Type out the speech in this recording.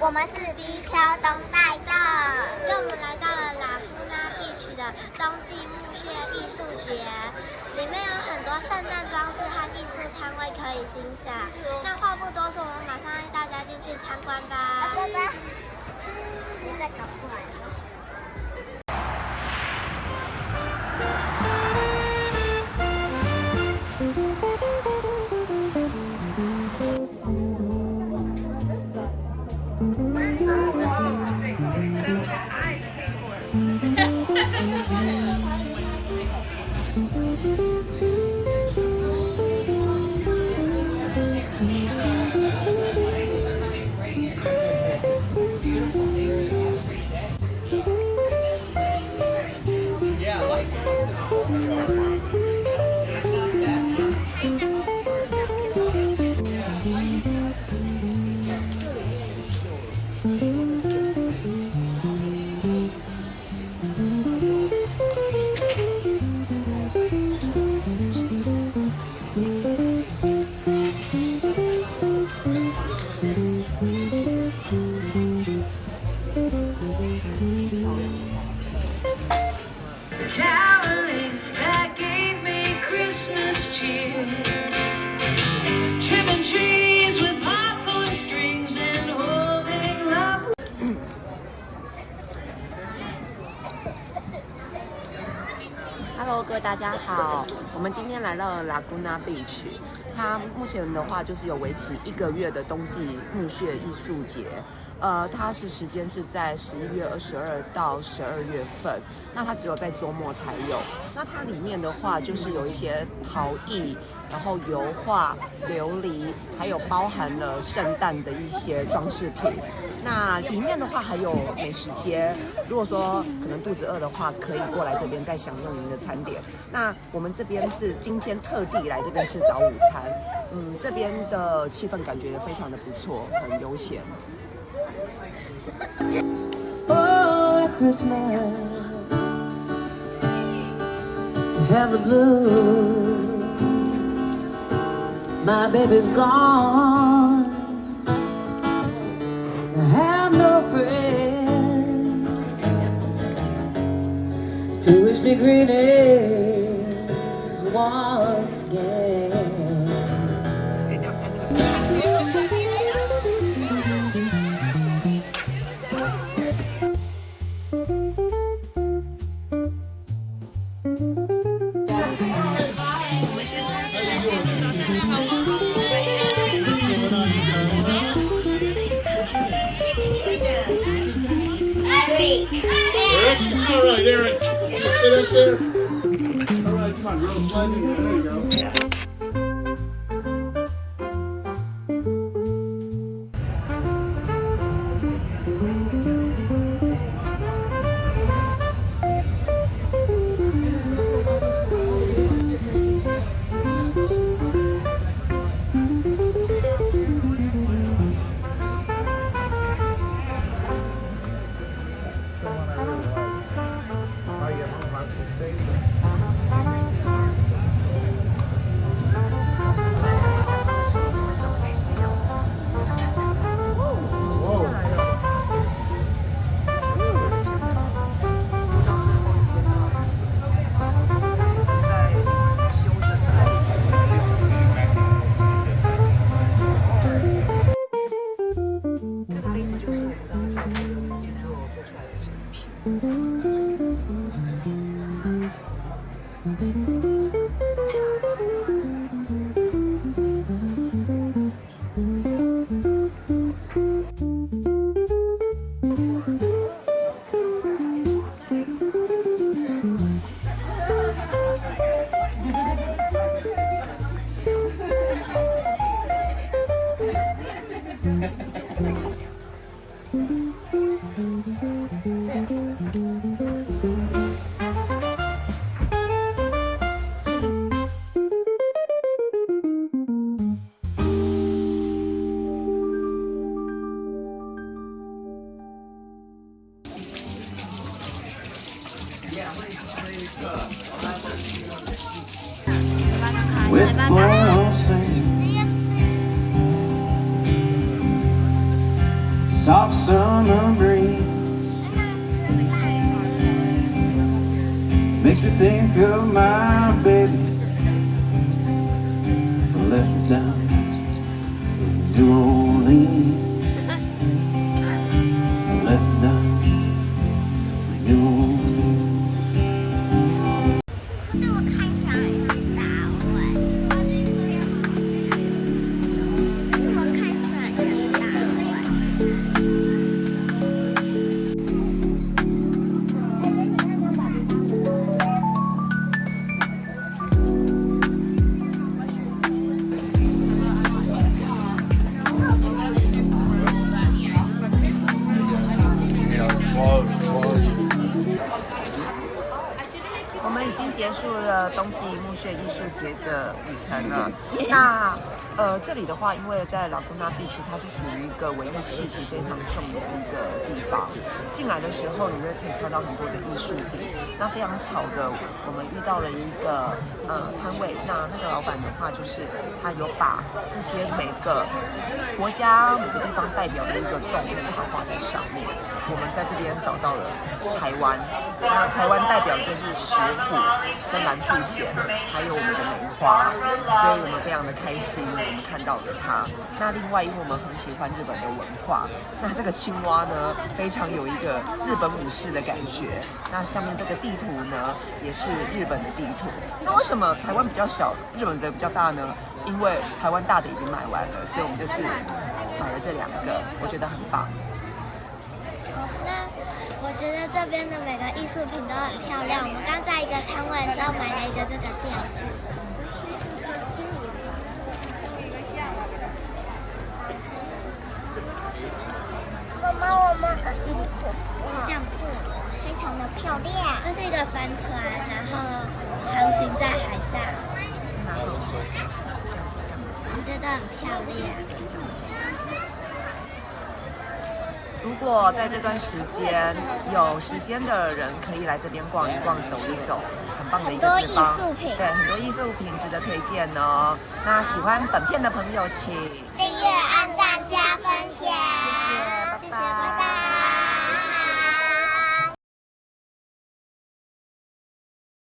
我们是 V 桥东带的，让我们来到了拉布纳 Beach 的冬季木屑艺术节，里面有很多圣诞装饰和艺术摊位可以欣赏。那话不多说，我们马上带大家进去参观吧。走吧，现在搞出来了。Hello， 各位大家好，我们今天来到了 Laguna Beach， 它目前的话就是有为期1个月的冬季木屑艺术节，它时间是在11月22到12月份，那它只有在周末才有。那它里面的话就是有一些陶艺，然后油画、琉璃，还有包含了圣诞的一些装饰品。那里面的话还有美食街，如果说可能肚子饿的话，可以过来这边再享用您的餐点。那我们这边是今天特地来这边吃早午餐，这边的气氛感觉也非常的不错，很悠闲。Oh, Christmas, to have the blues. My baby's gone. I have no friends to wish me greetings once again. All right, Aaron. Sit up there. All right, come on, girl. Slide in. There you go. With my own sing. soft summer breeze makes me think of my baby who left me down in New Orleans. Left me down in New Orleans. 那我看起来很大哎，我看起来很大哎。我们已经结束了冬季墓穴艺术节的旅程了。那这里的话，因为在拉古纳碧区，它是属于一个文艺气息非常重的一个地方。进来的时候，你会可以看到很多的艺术品。那非常巧的，我们遇到了一个摊位。那个老板的话，就是他有把这些每个国家、每个地方代表的一个动物，把它画在上面。我们在这边找到了台湾，那台湾代表就是石虎跟蓝腹鹇，还有我们的梅花，所以我们非常的开心，我们看到了它。那另外，因为我们很喜欢日本的文化，那这个青蛙呢，非常有一个日本武士的感觉。那上面这个地图呢，也是日本的地图。那为什么台湾比较小，日本的比较大呢？因为台湾大的已经买完了，所以我们就是买了这2个，我觉得很棒。那我觉得这边的每个艺术品都很漂亮。我们刚在一个摊位的时候买了一个这个吊饰。妈妈，我们这样做非常的漂亮。这是一个帆船，然后航行在海上，然后这样子，我觉得很漂亮。如果在这段时间有时间的人，可以来这边逛一逛、走一走，很棒的一个地方。很多艺术品对，很多艺术品值得推荐哦。那喜欢本片的朋友，请订